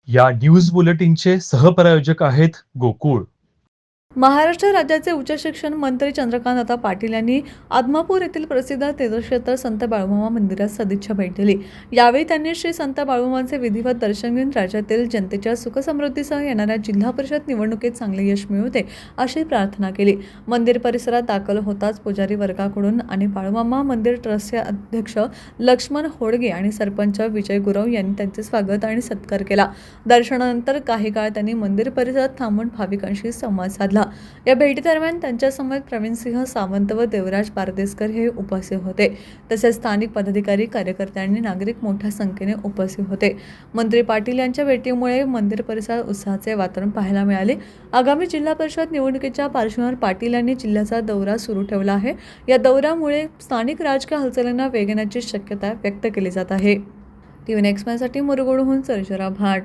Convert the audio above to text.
या न्यूज बुलेटिनचे सहप्रायोजक आहेत गोकुळ. महाराष्ट्र राज्याचे उच्च शिक्षण मंत्री चंद्रकांतदादा पाटील यांनी आदमापूर येथील प्रसिद्ध तीर्थक्षेत्र संत बाळूमामा मंदिरात सदिच्छा भेट दिली. यावेळी त्यांनी श्री संत बाळूमामाचे विधिवत दर्शन घेऊन राज्यातील जनतेच्या सुखसमृद्धीसह येणाऱ्या जिल्हा परिषद निवडणुकीत चांगले यश मिळू दे अशी प्रार्थना केली. मंदिर परिसरात दाखल होताच पुजारी वर्गाकडून आणि बाळूमामा मंदिर ट्रस्टचे अध्यक्ष लक्ष्मण होडगे आणि सरपंच विजय गुरव यांनी त्यांचे स्वागत आणि सत्कार केला. दर्शनानंतर काही काळ त्यांनी मंदिर परिसरात थांबून भाविकांशी संवाद साधला. या भेटीदरम्यान त्यांच्यासमवेत प्रवीणसिंह सावंत व देवराज पारदेसकर हे उपस्थित होते. तसेच स्थानिक पदाधिकारी, कार्यकर्ते आणि नागरिक मोठ्या संख्येने उपस्थित होते. मंत्री पाटील यांच्या भेटीमुळे मंदिर परिसरात उत्साहाचे वातावरण पाहायला मिळाले. आगामी जिल्हा परिषद निवडणुकीच्या पार्श्वभूमीवर पाटील यांनी जिल्ह्याचा दौरा सुरू ठेवला आहे. या दौऱ्यामुळे स्थानिक राजकीय हालचालींना वेग येण्याची शक्यता व्यक्त केली जात आहे. टीव्ही नेक्स्ट साठी मुरगुडहून सर्जरा भाट.